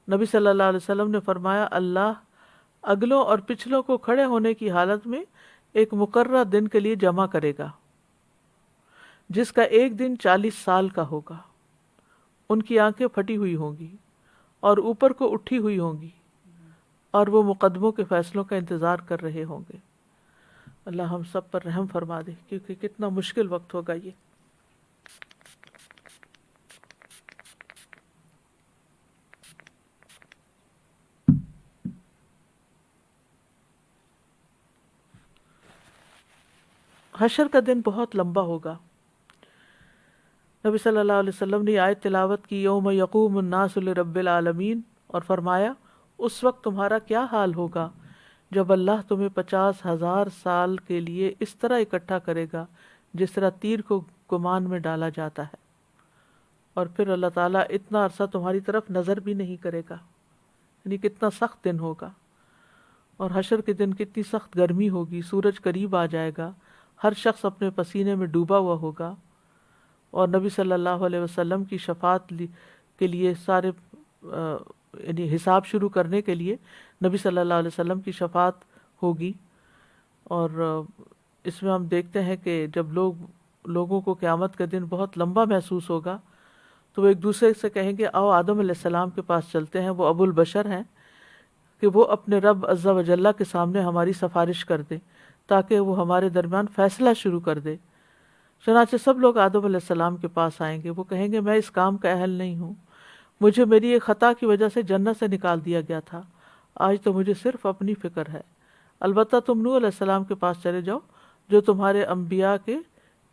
نبی صلی اللہ علیہ وسلم نے فرمایا اللہ اگلوں اور پچھلوں کو کھڑے ہونے کی حالت میں ایک مقررہ دن کے لیے جمع کرے گا جس کا ایک دن 40 سال کا ہوگا، ان کی آنکھیں پھٹی ہوئی ہوں گی اور اوپر کو اٹھی ہوئی ہوں گی اور وہ مقدموں کے فیصلوں کا انتظار کر رہے ہوں گے۔ اللہ ہم سب پر رحم فرما دے، کیونکہ کتنا مشکل وقت ہوگا یہ۔ حشر کا دن بہت لمبا ہوگا۔ نبی صلی اللہ علیہ وسلم نے آیت تلاوت کی یوم یقوم الناس لرب العالمین، اور فرمایا اس وقت تمہارا کیا حال ہوگا جب اللہ تمہیں 50,000 سال کے لیے اس طرح اکٹھا کرے گا جس طرح تیر کو کمان میں ڈالا جاتا ہے، اور پھر اللہ تعالیٰ اتنا عرصہ تمہاری طرف نظر بھی نہیں کرے گا، یعنی کتنا سخت دن ہوگا۔ اور حشر کے دن کتنی سخت گرمی ہوگی، سورج قریب آ جائے گا، ہر شخص اپنے پسینے میں ڈوبا ہوا ہوگا، اور نبی صلی اللہ علیہ وسلم کی شفاعت کے لیے سارے یعنی حساب شروع کرنے کے لیے نبی صلی اللہ علیہ وسلم کی شفاعت ہوگی۔ اور اس میں ہم دیکھتے ہیں کہ جب لوگوں کو قیامت کا دن بہت لمبا محسوس ہوگا تو وہ ایک دوسرے سے کہیں گے آؤ آدم علیہ السلام کے پاس چلتے ہیں، وہ ابو البشر ہیں، کہ وہ اپنے رب عز و جل کے سامنے ہماری سفارش کر دے تاکہ وہ ہمارے درمیان فیصلہ شروع کر دے۔ چنانچہ سب لوگ آدم علیہ السلام کے پاس آئیں گے، وہ کہیں گے میں اس کام کا اہل نہیں ہوں، مجھے میری ایک خطا کی وجہ سے جنت سے نکال دیا گیا تھا، آج تو مجھے صرف اپنی فکر ہے۔ البتہ تم نوح علیہ السلام کے پاس چلے جاؤ جو تمہارے انبیاء کے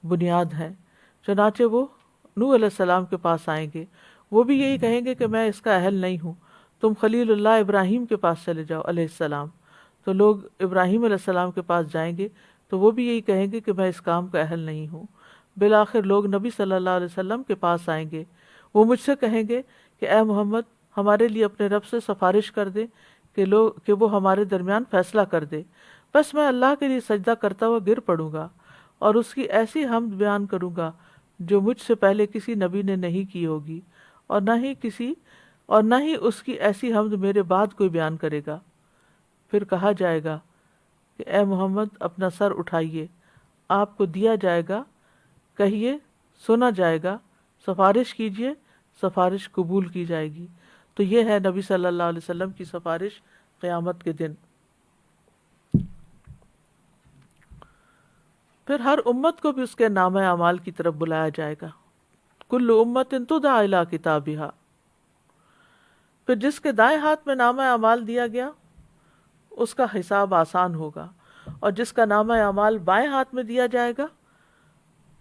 بنیاد ہیں۔ چنانچہ وہ نوح علیہ السلام کے پاس آئیں گے، وہ بھی یہی کہیں گے کہ میں اس کا اہل نہیں ہوں۔ تم خلیل اللہ ابراہیم کے پاس چلے جاؤ علیہ السلام، تو لوگ ابراہیم علیہ السلام کے پاس جائیں گے تو وہ بھی یہی کہیں گے کہ میں اس کام کا اہل نہیں ہوں۔ بالآخر لوگ نبی صلی اللہ علیہ وسلم کے پاس آئیں گے، وہ مجھ سے کہیں گے کہ اے محمد ہمارے لیے اپنے رب سے سفارش کر دے کہ وہ ہمارے درمیان فیصلہ کر دے۔ بس میں اللہ کے لیے سجدہ کرتا ہوا گر پڑوں گا اور اس کی ایسی حمد بیان کروں گا جو مجھ سے پہلے کسی نبی نے نہیں کی ہوگی، اور نہ ہی اس کی ایسی حمد میرے بعد کوئی بیان کرے گا۔ پھر کہا جائے گا کہ اے محمد اپنا سر اٹھائیے، آپ کو دیا جائے گا، کہیے سنا جائے گا، سفارش کیجیے، سفارش قبول کی جائے گی۔ تو یہ ہے نبی صلی اللہ علیہ وسلم کی سفارش قیامت کے دن۔ پھر ہر امت کو بھی اس کے نامہ اعمال کی طرف بلایا جائے گا۔ کل امت تدعی الی کتابھا، پھر جس کے دائیں ہاتھ میں نامہ اعمال دیا گیا اس کا حساب آسان ہوگا، اور جس کا نامہ اعمال بائیں ہاتھ میں دیا جائے گا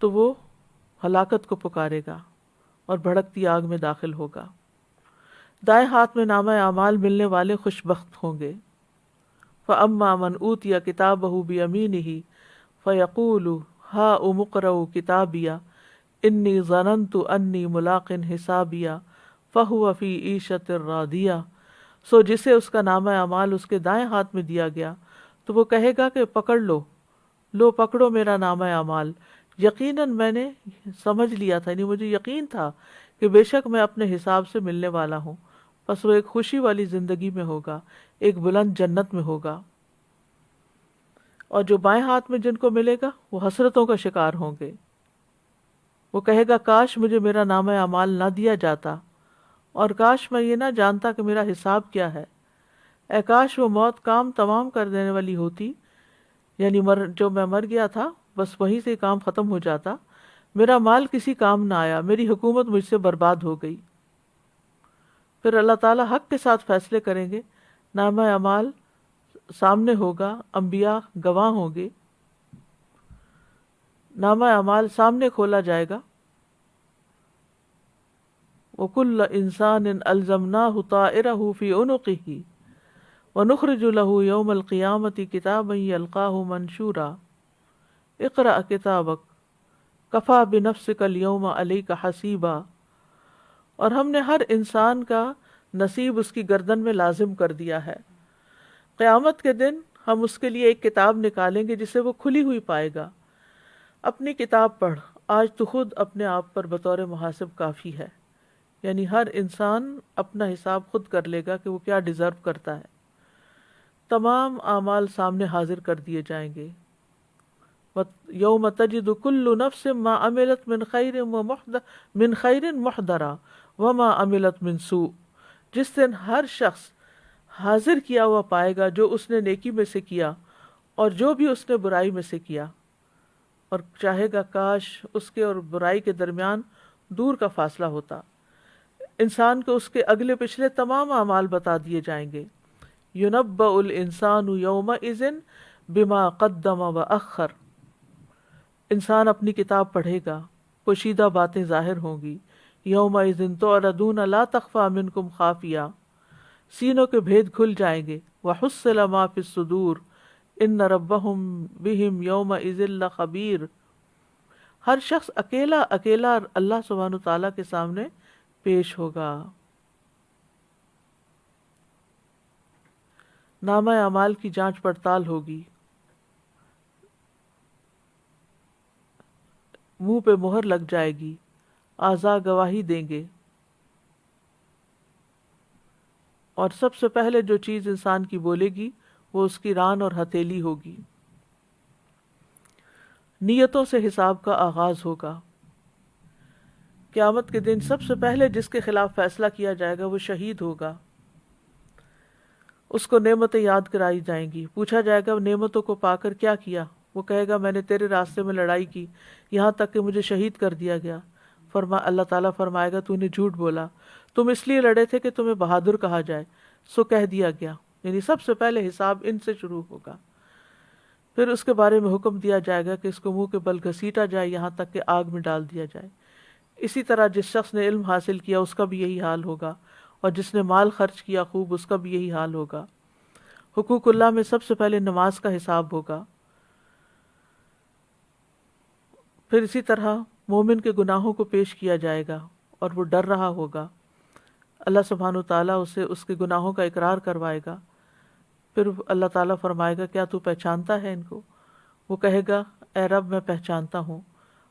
تو وہ ہلاکت کو پکارے گا اور بھڑکتی آگ میں داخل ہوگا۔ دائیں ہاتھ میں نامہ اعمال ملنے والے خوش بخت ہوں گے۔ فَأَمَّا مَنْ أُوتِيَ كِتَابَهُ بِيَمِينِهِ فَيَقُولُ هَاؤُمُ اقْرَءُوا كِتَابِيَهْ إِنِّي ظَنَنْتُ أَنِّي مُلَاقٍ حِسَابِيَهْ فَهُوَ فِي عِيشَةٍ رَاضِيَةٍ، سو جسے اس کا نامہ اعمال اس کے دائیں ہاتھ میں دیا گیا تو وہ کہے گا کہ پکڑ لو پکڑو میرا نامہ اعمال، یقیناً میں نے سمجھ لیا تھا، یعنی مجھے یقین تھا کہ بے شک میں اپنے حساب سے ملنے والا ہوں۔ پس وہ ایک خوشی والی زندگی میں ہوگا، ایک بلند جنت میں ہوگا۔ اور جو بائیں ہاتھ میں جن کو ملے گا وہ حسرتوں کا شکار ہوں گے۔ وہ کہے گا کاش مجھے میرا نامہ اعمال نہ دیا جاتا، اور کاش میں یہ نہ جانتا کہ میرا حساب کیا ہے۔ اے کاش وہ موت کام تمام کر دینے والی ہوتی، یعنی جو میں مر گیا تھا بس وہیں سے کام ختم ہو جاتا، میرا مال کسی کام نہ آیا، میری حکومت مجھ سے برباد ہو گئی۔ پھر اللہ تعالیٰ حق کے ساتھ فیصلے کریں گے، نامہ اعمال سامنے ہوگا، انبیاء گواہ ہوں گے، نامہ اعمال سامنے کھولا جائے گا۔ وَكُلَّ إِنسَانٍ أَلْزَمْنَاهُ طَائِرَهُ فِي عُنُقِهِ وَنُخْرِجُ لَهُ يَوْمَ الْقِيَامَةِ كِتَابًا يَلْقَاهُ مَنْشُورًا اقرأ كِتَابَكَ كَفَى بِنَفْسِكَ الْيَوْمَ عَلَيْكَ حَسِيبًا، اور ہم نے ہر انسان کا نصیب اس کی گردن میں لازم کر دیا ہے۔ قیامت کے دن ہم اس کے لیے ایک کتاب نکالیں گے جسے وہ کھلی ہوئی پائے گا۔ اپنی کتاب پڑھ، آج تو خود اپنے آپ پر بطور محاسب کافی ہے، یعنی ہر انسان اپنا حساب خود کر لے گا کہ وہ کیا ڈیزرو کرتا ہے۔ تمام اعمال سامنے حاضر کر دیے جائیں گے۔ یوم تجد کل نفس ما عملت من خیر محضرا وما عملت من سوء، جس دن ہر شخص حاضر کیا ہوا پائے گا جو اس نے نیکی میں سے کیا اور جو بھی اس نے برائی میں سے کیا، اور چاہے گا کاش اس کے اور برائی کے درمیان دور کا فاصلہ ہوتا۔ انسان کو اس کے اگلے پچھلے تمام اعمال بتا دیے جائیں گے۔ یُنَبَّأُ الْإِنسَانُ يَوْمَئِذٍ بِمَا قَدَّمَ وَأَخَّرَ، انسان اپنی کتاب پڑھے گا، پوشیدہ باتیں ظاہر ہوں گی۔ یومئذ تعرضون لا تخفى منکم خافیہ، سینوں کے بھید کھل جائیں گے۔ وحصل ما فی الصدور ان ربهم بهم یومئذ لخبیر، ہر شخص اکیلا اللہ سبحانہ تعالیٰ کے سامنے پیش ہوگا۔ نامہ اعمال کی جانچ پڑتال ہوگی، منہ پہ مہر لگ جائے گی، اعضاء گواہی دیں گے، اور سب سے پہلے جو چیز انسان کی بولے گی وہ اس کی ران اور ہتھیلی ہوگی۔ نیتوں سے حساب کا آغاز ہوگا۔ قیامت کے دن سب سے پہلے جس کے خلاف فیصلہ کیا جائے گا وہ شہید ہوگا۔ اس کو نعمتیں یاد کرائی جائیں گی، پوچھا جائے گا نعمتوں کو پا کر کیا کیا، وہ کہے گا میں نے تیرے راستے میں لڑائی کی، یہاں تک کہ مجھے شہید کر دیا گیا۔ اللہ تعالیٰ فرمائے گا تو نے جھوٹ بولا، تم اس لیے لڑے تھے کہ تمہیں بہادر کہا جائے، سو کہہ دیا گیا۔ یعنی سب سے پہلے حساب ان سے شروع ہوگا۔ پھر اس کے بارے میں حکم دیا جائے گا کہ اس کو منہ کے بل گھسیٹا جائے یہاں تک کہ آگ میں ڈال دیا جائے۔ اسی طرح جس شخص نے علم حاصل کیا اس کا بھی یہی حال ہوگا، اور جس نے مال خرچ کیا خوب اس کا بھی یہی حال ہوگا۔ حقوق اللہ میں سب سے پہلے نماز کا حساب ہوگا۔ پھر اسی طرح مومن کے گناہوں کو پیش کیا جائے گا اور وہ ڈر رہا ہوگا، اللہ سبحانہ و تعالیٰ اسے اس کے گناہوں کا اقرار کروائے گا۔ پھر اللہ تعالیٰ فرمائے گا کیا تو پہچانتا ہے ان کو؟ وہ کہے گا اے رب میں پہچانتا ہوں۔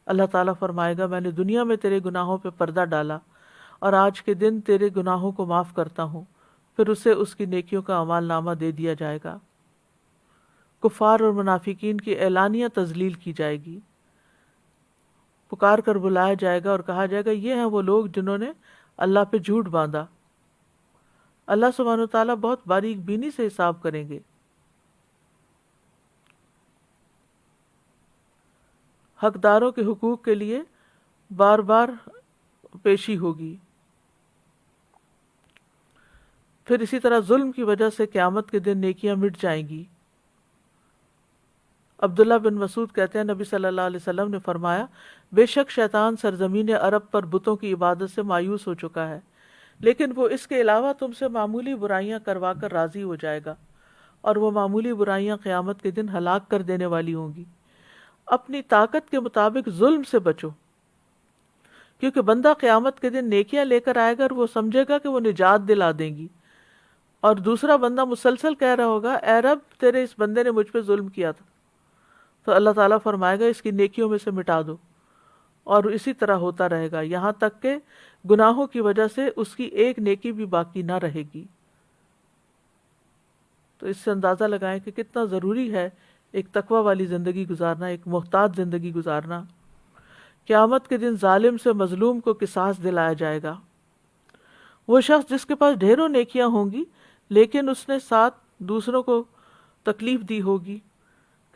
اللہ تعالیٰ فرمائے گا میں نے دنیا میں تیرے گناہوں پہ پردہ ڈالا اور آج کے دن تیرے گناہوں کو معاف کرتا ہوں۔ پھر اسے اس کی نیکیوں کا اعمال نامہ دے دیا جائے گا۔ کفار اور منافقین کی اعلانیہ تذلیل کی جائے گی، پکار کر بلایا جائے گا اور کہا جائے گا یہ ہیں وہ لوگ جنہوں نے اللہ پہ جھوٹ باندھا۔ اللہ سبحانہ وتعالیٰ بہت باریک بینی سے حساب کریں گے۔ حقداروں کے حقوق کے لیے بار بار پیشی ہوگی۔ پھر اسی طرح ظلم کی وجہ سے قیامت کے دن نیکیاں مٹ جائیں گی۔ عبداللہ بن مسعود کہتے ہیں نبی صلی اللہ علیہ وسلم نے فرمایا بے شک شیطان سرزمین عرب پر بتوں کی عبادت سے مایوس ہو چکا ہے، لیکن وہ اس کے علاوہ تم سے معمولی برائیاں کروا کر راضی ہو جائے گا، اور وہ معمولی برائیاں قیامت کے دن ہلاک کر دینے والی ہوں گی۔ اپنی طاقت کے مطابق ظلم سے بچو، کیونکہ بندہ قیامت کے دن نیکیاں لے کر آئے گا اور وہ سمجھے گا کہ وہ نجات دلا دیں گی، اور دوسرا بندہ مسلسل کہہ رہا ہوگا اے رب تیرے اس بندے نے مجھ پہ ظلم کیا تھا، تو اللہ تعالیٰ فرمائے گا اس کی نیکیوں میں سے مٹا دو، اور اسی طرح ہوتا رہے گا یہاں تک کہ گناہوں کی وجہ سے اس کی ایک نیکی بھی باقی نہ رہے گی۔ تو اس سے اندازہ لگائیں کہ کتنا ضروری ہے ایک تقوی والی زندگی گزارنا، ایک محتاط زندگی گزارنا۔ قیامت کے دن ظالم سے مظلوم کو قصاص دلایا جائے گا۔ وہ شخص جس کے پاس ڈھیروں نیکیاں ہوں گی لیکن اس نے ساتھ دوسروں کو تکلیف دی ہوگی،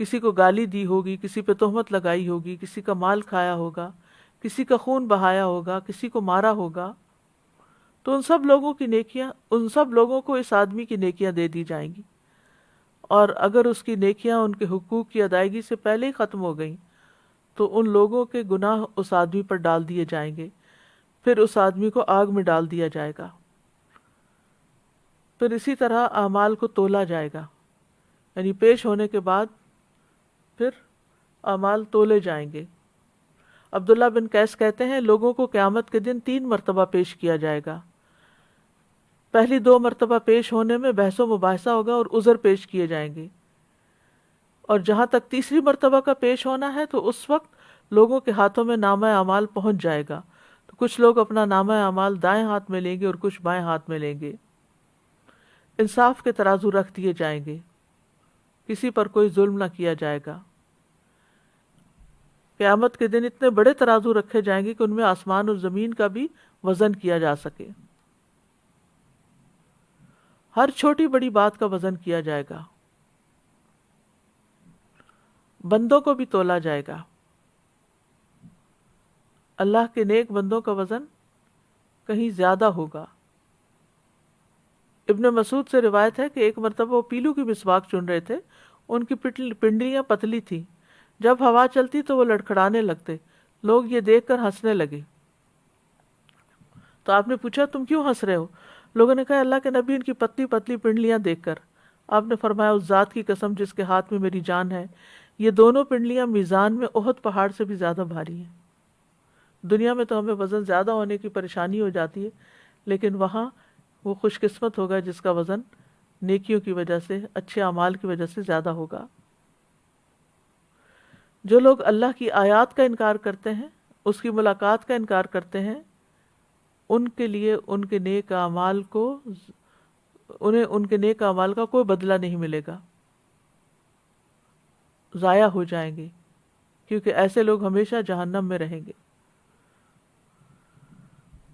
کسی کو گالی دی ہوگی، کسی پہ تہمت لگائی ہوگی، کسی کا مال کھایا ہوگا، کسی کا خون بہایا ہوگا، کسی کو مارا ہوگا، تو ان سب لوگوں کو اس آدمی کی نیکیاں دے دی جائیں گی، اور اگر اس کی نیکیاں ان کے حقوق کی ادائیگی سے پہلے ہی ختم ہو گئیں تو ان لوگوں کے گناہ اس آدمی پر ڈال دیے جائیں گے، پھر اس آدمی کو آگ میں ڈال دیا جائے گا۔ پھر اسی طرح اعمال کو تولا جائے گا، یعنی پیش ہونے کے بعد پھر اعمال تولے جائیں گے۔ عبداللہ بن قیس کہتے ہیں لوگوں کو قیامت کے دن 3 مرتبہ پیش کیا جائے گا۔ پہلی 2 مرتبہ پیش ہونے میں بحث و مباحثہ ہوگا اور عذر پیش کیے جائیں گے، اور جہاں تک تیسری مرتبہ کا پیش ہونا ہے تو اس وقت لوگوں کے ہاتھوں میں نامہ اعمال پہنچ جائے گا، تو کچھ لوگ اپنا نامہ اعمال دائیں ہاتھ میں لیں گے اور کچھ بائیں ہاتھ میں لیں گے۔ انصاف کے ترازو رکھ دیے جائیں گے، کسی پر کوئی ظلم نہ کیا جائے گا۔ قیامت کے دن اتنے بڑے ترازو رکھے جائیں گے کہ ان میں آسمان اور زمین کا بھی وزن کیا جا سکے، ہر چھوٹی بڑی بات کا وزن کیا جائے گا، بندوں کو بھی تولا جائے گا۔ اللہ کے نیک بندوں کا وزن کہیں زیادہ ہوگا۔ ابن مسعود سے روایت ہے کہ ایک مرتبہ وہ پیلو کی مسواک چن رہے تھے، ان کی پنڈلیاں پتلی تھیں، جب ہوا چلتی تو وہ لڑکھڑانے لگتے، لوگ یہ دیکھ کر ہنسنے لگے۔ تو آپ نے پوچھا تم کیوں ہنس رہے ہو؟ لوگوں نے کہا اللہ کے نبی ان کی پتلی پتلی پنڈلیاں دیکھ کر۔ آپ نے فرمایا اس ذات کی قسم جس کے ہاتھ میں میری جان ہے، یہ دونوں پنڈلیاں میزان میں احد پہاڑ سے بھی زیادہ بھاری ہیں۔ دنیا میں تو ہمیں وزن زیادہ ہونے کی پریشانی ہو جاتی ہے، لیکن وہاں وہ خوش قسمت ہوگا جس کا وزن نیکیوں کی وجہ سے، اچھے اعمال کی وجہ سے زیادہ ہوگا۔ جو لوگ اللہ کی آیات کا انکار کرتے ہیں، اس کی ملاقات کا انکار کرتے ہیں، ان کے لیے ان کے نیک اعمال کا کوئی بدلہ نہیں ملے گا، ضائع ہو جائیں گے، کیونکہ ایسے لوگ ہمیشہ جہنم میں رہیں گے۔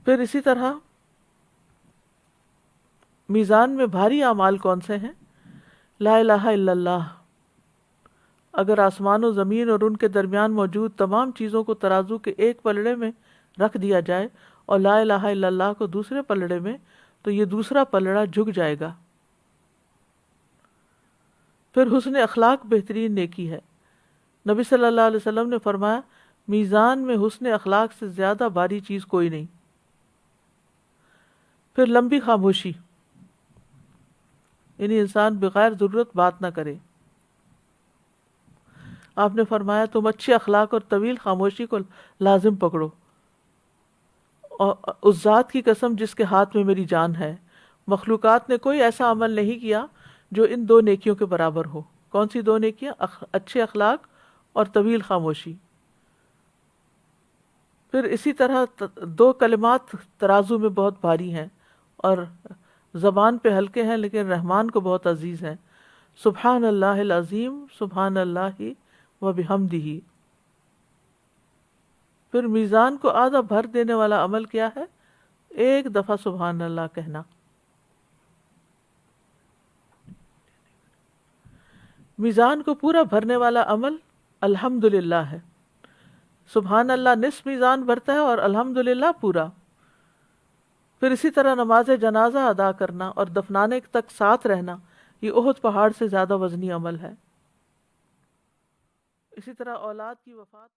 پھر اسی طرح میزان میں بھاری اعمال کون سے ہیں؟ لا الہ الا اللہ. اگر آسمان و زمین اور ان کے درمیان موجود تمام چیزوں کو ترازو کے ایک پلڑے میں رکھ دیا جائے اور لا الہ الا اللہ کو دوسرے پلڑے میں، تو یہ دوسرا پلڑا جھک جائے گا. پھر حسن اخلاق بہترین نیکی ہے. نبی صلی اللہ علیہ وسلم نے فرمایا میزان میں حسن اخلاق سے زیادہ بھاری چیز کوئی نہیں. پھر لمبی خاموشی، یعنی انسان بغیر ضرورت بات نہ کرے. آپ نے فرمایا تم اچھے اخلاق اور طویل خاموشی کو لازم پکڑو، اور اس ذات کی قسم جس کے ہاتھ میں میری جان ہے، مخلوقات نے کوئی ایسا عمل نہیں کیا جو ان دو نیکیوں کے برابر ہو. کون سی دو نیکیاں؟ اچھے اخلاق اور طویل خاموشی. پھر اسی طرح دو کلمات ترازو میں بہت بھاری ہیں اور زبان پہ ہلکے ہیں لیکن رحمان کو بہت عزیز ہیں. سبحان اللہ العظیم، سبحان اللہ و بحمدہ. پھر میزان کو آدھا بھر دینے والا عمل کیا ہے؟ ایک دفعہ سبحان اللہ کہنا. میزان کو پورا بھرنے والا عمل الحمدللہ ہے. سبحان اللہ نصف میزان بھرتا ہے اور الحمدللہ پورا. پھر اسی طرح نماز جنازہ ادا کرنا اور دفنانے تک ساتھ رہنا، یہ احد پہاڑ سے زیادہ وزنی عمل ہے. اسی طرح اولاد کی وفات